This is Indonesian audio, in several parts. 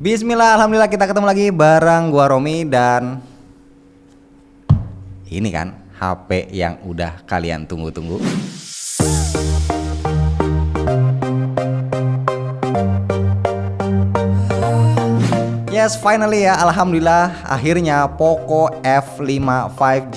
Bismillah, alhamdulillah kita ketemu lagi bareng gua Romi dan ini kan HP yang udah kalian tunggu-tunggu. Yes, finally ya, alhamdulillah akhirnya Poco F5 5G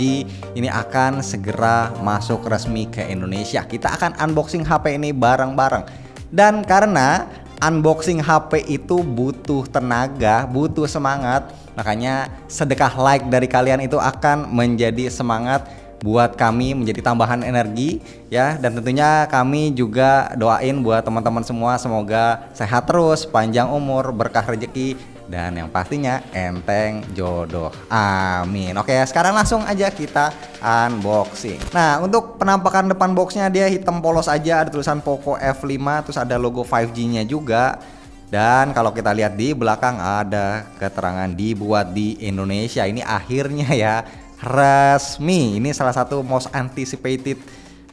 ini akan segera masuk resmi ke Indonesia. Kita akan unboxing HP ini bareng-bareng. Dan karena unboxing HP itu butuh tenaga, butuh semangat, makanya sedekah like dari kalian itu akan menjadi semangat buat kami, menjadi tambahan energi ya. Dan tentunya kami juga doain buat teman-teman semua semoga sehat terus, panjang umur, berkah rezeki, dan yang pastinya enteng jodoh. Amin. Oke, sekarang langsung aja kita unboxing. Nah, untuk penampakan depan boxnya dia hitam polos aja, ada tulisan Poco F5, terus ada logo 5G-nya juga. Dan kalau kita lihat di belakang ada keterangan dibuat di Indonesia. Ini akhirnya ya resmi. Ini salah satu most anticipated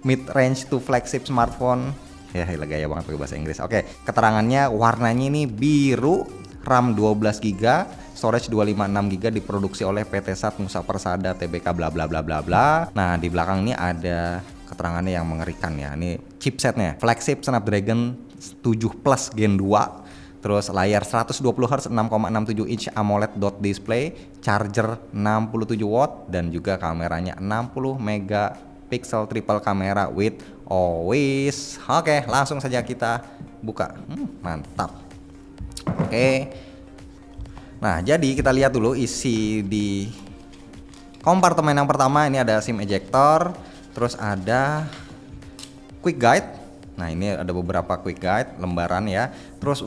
mid-range to flagship smartphone. Ya, gaya banget pakai bahasa Inggris. Oke, keterangannya warnanya ini biru, RAM 12GB, storage 256GB, diproduksi oleh PT Sat Nusa Persada Tbk bla bla bla bla bla. Nah, di belakang ini ada keterangannya yang mengerikan ya. Ini chipsetnya flagship Snapdragon 7 Plus Gen 2. Terus layar 120Hz 6,67 inch AMOLED dot display, charger 67 watt, dan juga kameranya 60 megapiksel triple kamera with always. Oke, langsung saja kita buka. Mantap. Oke. Nah, jadi kita lihat dulu isi di kompartemen yang pertama. Ini ada SIM ejector, terus ada quick guide. Nah, ini ada beberapa quick guide lembaran ya. Terus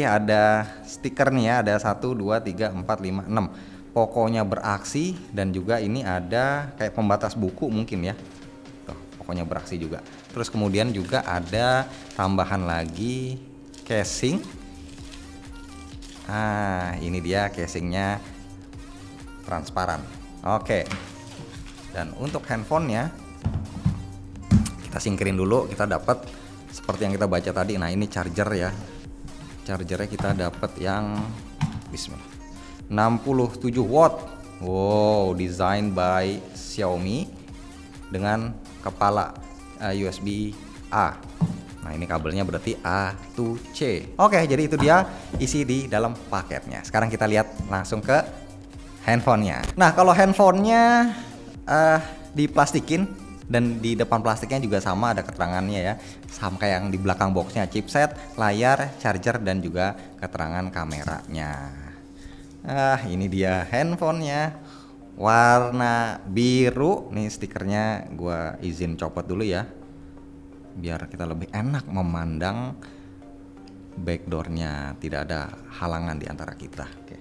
ada stiker nih ya, ada 1 2 3 4 5 6. Pokoknya beraksi, dan juga ini ada kayak pembatas buku mungkin ya. Tuh, pokoknya beraksi juga. Terus kemudian juga ada tambahan lagi casing. Ini dia casingnya transparan. Oke. Dan untuk handphonenya kita singkirin dulu, kita dapat seperti yang kita baca tadi. Nah, ini charger ya. Chargernya kita dapat yang bismillah 67 watt. Wow, design by Xiaomi dengan kepala USB A. Nah, ini kabelnya berarti A to C. Oke, jadi itu dia isi di dalam paketnya. Sekarang kita lihat langsung ke handphonenya. Nah, kalau handphonenya diplastikin, dan di depan plastiknya juga sama ada keterangannya ya, sama kayak yang di belakang boxnya, chipset, layar, charger, dan juga keterangan kameranya. Ini dia handphonenya, warna biru. Nih stikernya gua izin copot dulu ya, biar kita lebih enak memandang backdoornya, tidak ada halangan di antara kita. Oke,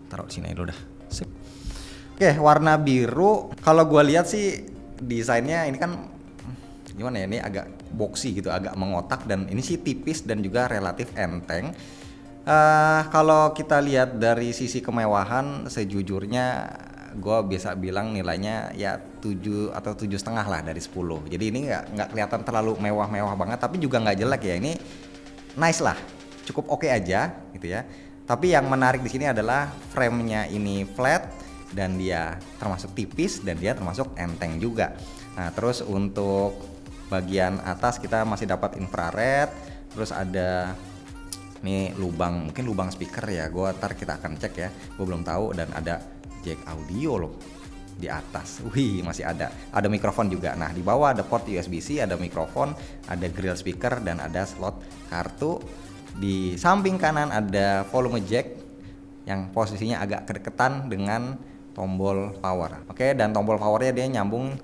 taruh sini dulu dah. Sip. Oke, warna biru. Kalau gua lihat sih desainnya ini kan gimana ya, ini agak boxy gitu, agak mengotak, dan ini sih tipis dan juga relatif enteng. Kalau kita lihat dari sisi kemewahan, sejujurnya gue biasa bilang nilainya ya 7 atau 7,5 lah dari 10. Jadi ini nggak kelihatan terlalu mewah-mewah banget, tapi juga nggak jelek ya. Ini nice lah, cukup oke aja gitu ya. Tapi yang menarik di sini adalah frame-nya ini flat, dan dia termasuk tipis, dan dia termasuk enteng juga. Nah, terus untuk bagian atas kita masih dapat infrared, terus ada nih lubang, mungkin lubang speaker ya, kita akan cek ya, gue belum tahu. Dan ada jack audio loh di atas. Masih ada mikrofon juga. Nah, di bawah ada port USB-C, ada mikrofon, ada grill speaker, dan ada slot kartu. Di samping kanan ada volume jack yang posisinya agak kedekatan dengan tombol power. Oke, dan tombol powernya dia nyambung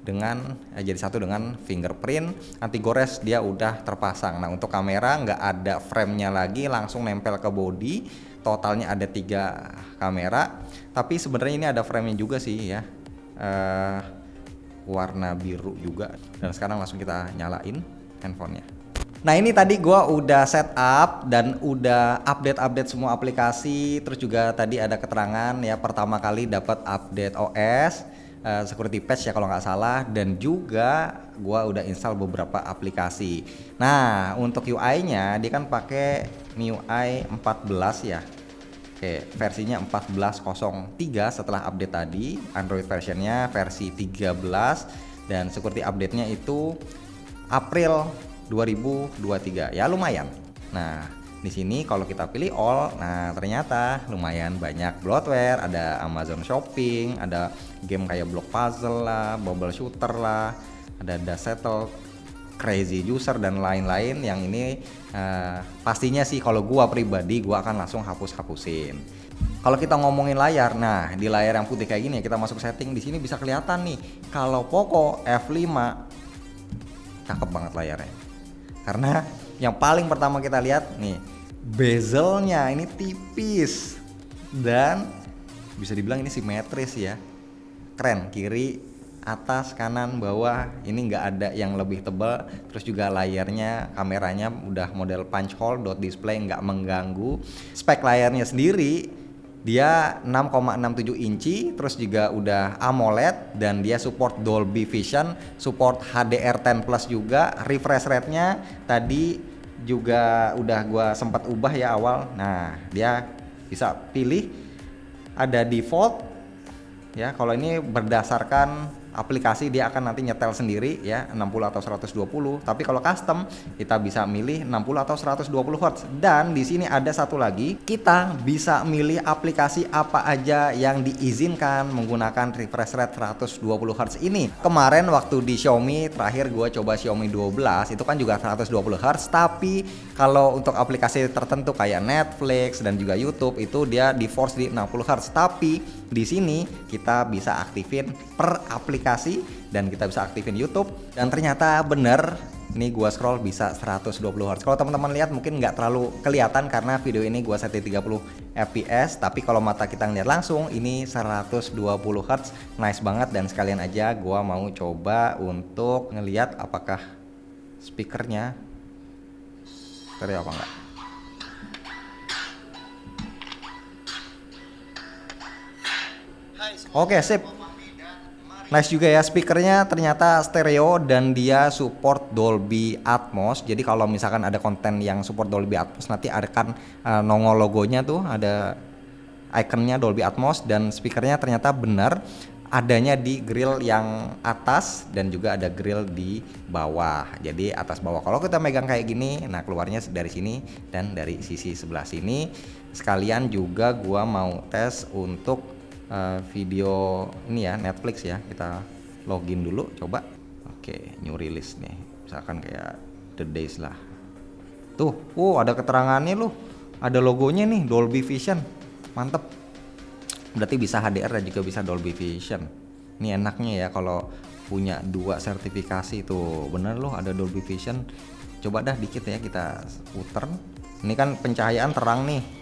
dengan jadi satu dengan fingerprint. Anti gores dia udah terpasang. Nah, untuk kamera nggak ada frame-nya lagi, langsung nempel ke body. Totalnya ada 3 kamera, tapi sebenarnya ini ada frame-nya juga sih ya, warna biru juga. Dan sekarang langsung kita nyalain handphonenya. Nah, ini tadi gua udah setup dan udah update semua aplikasi. Terus juga tadi ada keterangan ya, pertama kali dapat update OS. security patch ya kalau nggak salah, dan juga gua udah install beberapa aplikasi. Nah, untuk UI-nya dia kan pakai MIUI 14 ya. Oke, versinya 14.03 setelah update tadi. Android versionnya versi 13 dan security update-nya itu April 2023. Ya lumayan. Nah, di sini kalau kita pilih all, nah ternyata lumayan banyak bloatware, ada Amazon Shopping, ada game kayak Block Puzzle lah, Bubble Shooter lah, ada Dash Settle, Crazy User dan lain-lain yang ini pastinya sih kalau gua pribadi gua akan langsung hapus-hapusin. Kalau kita ngomongin layar, nah di layar yang putih kayak gini kita masuk setting, di sini bisa kelihatan nih kalau Poco F5 cakep banget layarnya. Karena yang paling pertama kita lihat nih, bezelnya ini tipis dan bisa dibilang ini simetris ya. Keren, kiri, atas, kanan, bawah, ini nggak ada yang lebih tebal. Terus juga layarnya, kameranya udah model punch hole dot display, nggak mengganggu. Spek layarnya sendiri dia 6,67 inci, terus juga udah AMOLED dan dia support Dolby Vision, support HDR10 Plus juga. Refresh rate-nya tadi juga udah gua sempat ubah ya awal. Nah, dia bisa pilih ada default ya. Kalau ini berdasarkan aplikasi dia akan nanti nyetel sendiri ya 60 atau 120. Tapi kalau custom kita bisa milih 60 atau 120 Hz. Dan di sini ada satu lagi, kita bisa milih aplikasi apa aja yang diizinkan menggunakan refresh rate 120 Hz ini. Kemarin waktu di Xiaomi terakhir gua coba Xiaomi 12 itu kan juga 120 Hz, tapi kalau untuk aplikasi tertentu kayak Netflix dan juga YouTube itu dia di force di 60 Hz. Tapi di sini kita bisa aktifin per aplikasi dan kita bisa aktifin YouTube, dan ternyata bener ini gua scroll bisa 120 Hz. Kalau teman-teman lihat mungkin nggak terlalu kelihatan karena video ini gua set di 30 fps, tapi kalau mata kita ngeliat langsung ini 120 Hz, nice banget. Dan sekalian aja gua mau coba untuk ngeliat apakah speakernya stereo apa enggak. Oke, sip. Nice juga ya, speakernya ternyata stereo dan dia support Dolby Atmos. Jadi kalau misalkan ada konten yang support Dolby Atmos nanti akan nongol logonya tuh, ada ikonnya Dolby Atmos, dan speakernya ternyata benar adanya di grill yang atas dan juga ada grill di bawah. Jadi atas bawah. Kalau kita megang kayak gini, nah keluarnya dari sini dan dari sisi sebelah sini. Sekalian juga gua mau tes untuk video ini ya, Netflix ya. Kita login dulu coba. Oke, new release nih. Misalkan kayak The Days lah. Tuh, ada keterangannya loh. Ada logonya nih, Dolby Vision. Mantep. Berarti bisa HDR dan juga bisa Dolby Vision. Ini enaknya ya kalau punya 2 sertifikasi tuh. Bener loh ada Dolby Vision. Coba dah dikit ya kita puter. Ini kan pencahayaan terang nih.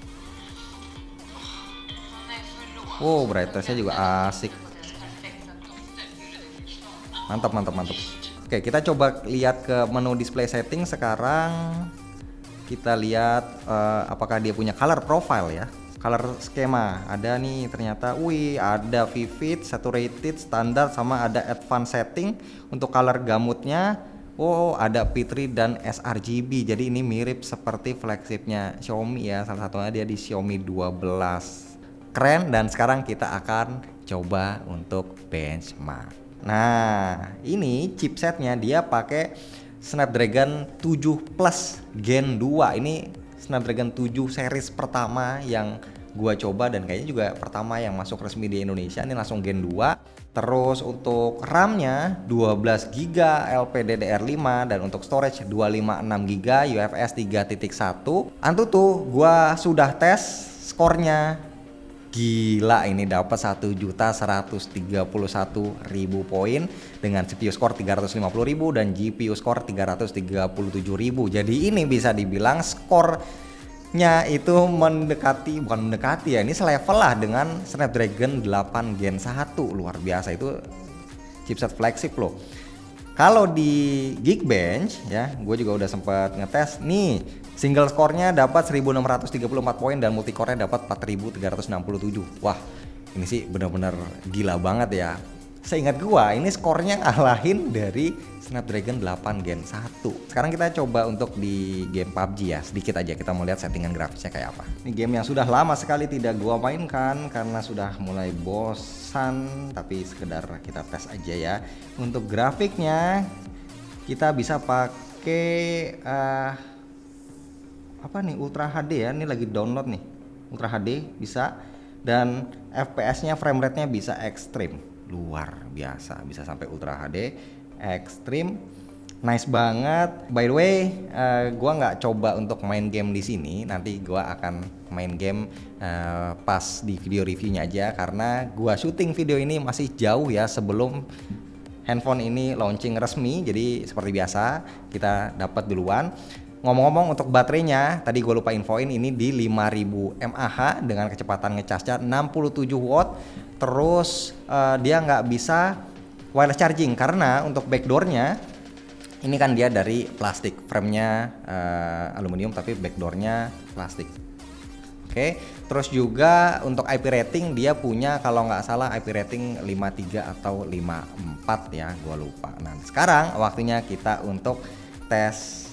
Brightness-nya juga asik. Mantap. Oke, kita coba lihat ke menu display setting sekarang. Kita lihat apakah dia punya color profile ya. Color skema ada nih ternyata. Ada vivid, saturated, standar, sama ada advanced setting. Untuk color gamutnya ada P3 dan sRGB. Jadi ini mirip seperti flagshipnya Xiaomi ya. Salah satunya dia di Xiaomi 12. Keren, dan sekarang kita akan coba untuk benchmark. Nah, ini chipsetnya dia pakai Snapdragon 7 Plus Gen 2. Ini Snapdragon 7 series pertama yang gua coba dan kayaknya juga pertama yang masuk resmi di Indonesia. Ini langsung Gen 2. Terus untuk RAM-nya 12 GB LPDDR5 dan untuk storage 256 GB UFS 3.1. Antutu gua sudah tes skornya. Gila, ini dapat 1.131.000 poin dengan CPU score 350.000 dan GPU score 337.000. Jadi ini bisa dibilang skornya itu bukan mendekati ya, ini selevel lah dengan Snapdragon 8 Gen 1. Luar biasa, itu chipset flagship loh. Kalau di Geekbench ya, gue juga udah sempat ngetes nih. Single score-nya dapat 1634 poin dan multicore-nya dapat 4367. Wah, ini sih benar-benar gila banget ya. seingat gua ini skornya ngalahin dari Snapdragon 8 Gen 1. Sekarang kita coba untuk di game PUBG ya, sedikit aja kita mau lihat settingan grafisnya kayak apa. Ini game yang sudah lama sekali tidak gua mainkan karena sudah mulai bosan, tapi sekedar kita tes aja ya. Untuk grafiknya kita bisa pakai apa nih, Ultra HD ya, ini lagi download nih. Ultra HD bisa, dan FPS-nya frame rate-nya bisa ekstrim. Luar biasa, bisa sampai Ultra HD ekstrim, nice banget. By the way, gua nggak coba untuk main game di sini, nanti gua akan main game pas di video reviewnya aja, karena gua syuting video ini masih jauh ya sebelum handphone ini launching resmi. Jadi seperti biasa kita dapat duluan. Ngomong-ngomong untuk baterainya, tadi gue lupa infoin, ini di 5000 mAh dengan kecepatan ngecasnya 67 watt. Terus dia nggak bisa wireless charging karena untuk backdoornya ini kan dia dari plastik, framenya aluminium tapi backdoornya plastik. Oke, terus juga untuk IP rating dia punya kalau nggak salah IP rating 53 atau 54 ya, gue lupa. Nah sekarang waktunya kita untuk tes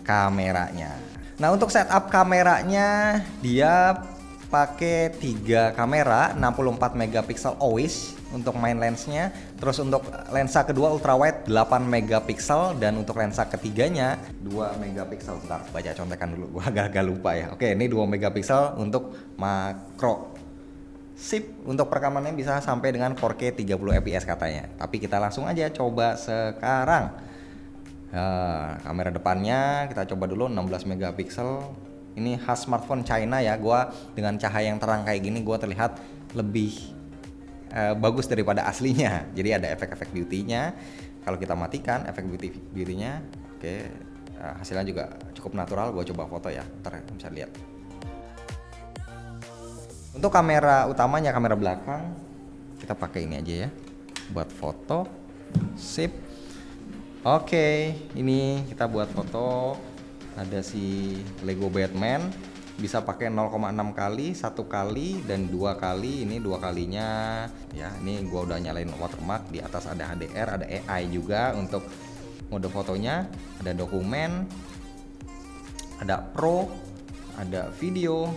kameranya. Nah untuk setup kameranya dia pakai 3 kamera 64 megapiksel always untuk main lensnya. Terus untuk lensa kedua ultra wide 8 megapiksel, dan untuk lensa ketiganya 2 megapiksel. Bentar, baca contekan dulu, gua agak lupa ya. Oke, ini 2 megapiksel untuk makro. Sip, untuk perekamannya bisa sampai dengan 4K 30 fps katanya. Tapi kita langsung aja coba sekarang. Kamera depannya kita coba dulu 16 megapiksel. Ini khas smartphone China ya. Gua dengan cahaya yang terang kayak gini gua terlihat lebih bagus daripada aslinya. Jadi ada efek-efek beauty-nya. Kalau kita matikan efek beauty-nya, oke, hasilnya juga cukup natural. Gua coba foto ya, ntar bisa lihat. Untuk kamera utamanya, kamera belakang, kita pakai ini aja ya buat foto. Sip. Oke, ini kita buat foto. Ada si Lego Batman, bisa pakai 0,6 kali, 1 kali, dan 2 kali. Ini 2 kalinya ya. Ini gua udah nyalain watermark. Di atas ada HDR, ada AI juga untuk mode fotonya. Ada dokumen, ada Pro, ada video,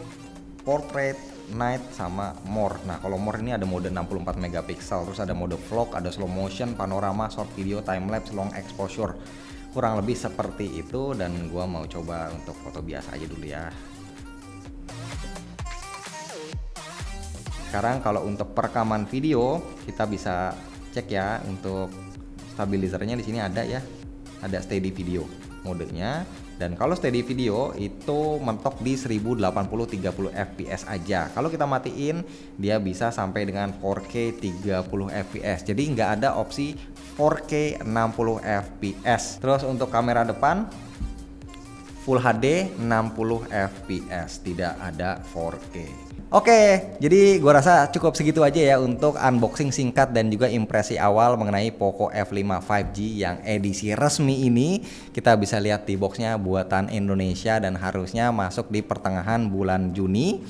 portrait, night, sama more. Nah kalau more ini ada mode 64 megapiksel, terus ada mode vlog, ada slow motion, panorama, short video, time lapse, long exposure. Kurang lebih seperti itu, dan gua mau coba untuk foto biasa aja dulu ya. Sekarang kalau untuk perekaman video kita bisa cek ya, untuk stabilizernya di sini ada ya, ada steady video modenya. Dan kalau steady video itu mentok di 1080 30 fps aja. Kalau kita matiin dia bisa sampai dengan 4K 30 fps. Jadi nggak ada opsi 4K 60 fps. Terus untuk kamera depan Full HD 60 fps, tidak ada 4K. Oke, jadi gua rasa cukup segitu aja ya untuk unboxing singkat dan juga impresi awal mengenai Poco F5 5G yang edisi resmi ini. Kita bisa lihat di boxnya buatan Indonesia dan harusnya masuk di pertengahan bulan Juni.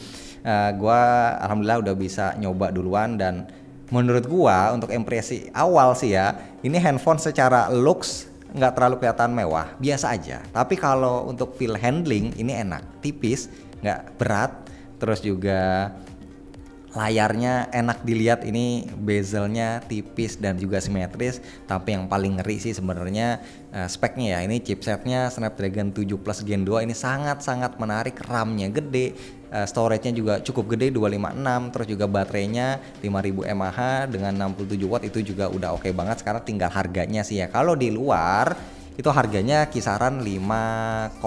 Gua alhamdulillah udah bisa nyoba duluan, dan menurut gua untuk impresi awal sih ya, ini handphone secara looks nggak terlalu kelihatan mewah, biasa aja. Tapi kalau untuk feel handling ini enak, tipis, nggak berat. Terus juga layarnya enak dilihat, ini bezelnya tipis dan juga simetris. Tapi yang paling ngeri sih sebenarnya speknya ya. Ini chipsetnya Snapdragon 7 Plus Gen 2, ini sangat-sangat menarik. RAM-nya gede, storage-nya juga cukup gede 256. Terus juga baterainya 5000 mAh dengan 67 watt, itu juga udah oke banget. Sekarang tinggal harganya sih ya. Kalau di luar itu harganya kisaran 5,5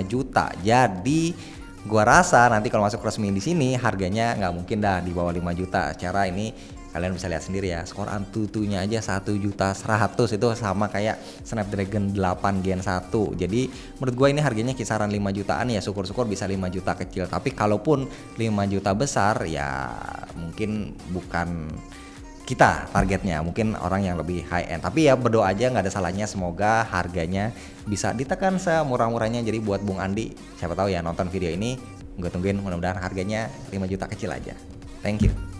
juta. Jadi gua rasa nanti kalau masuk resmi di sini harganya nggak mungkin dah di bawah 5 juta. Cara ini kalian bisa lihat sendiri ya, skor Antutunya aja 1.100.000, itu sama kayak Snapdragon 8 Gen 1. Jadi menurut gue ini harganya kisaran 5 jutaan ya, syukur-syukur bisa 5 juta kecil. Tapi kalaupun 5 juta besar ya mungkin bukan kita targetnya, mungkin orang yang lebih high end. Tapi ya berdoa aja, nggak ada salahnya, semoga harganya bisa ditekan semurah-murahnya. Jadi buat Bung Andi, siapa tahu ya nonton video ini, gue tungguin, mudah-mudahan harganya 5 juta kecil aja. Thank you.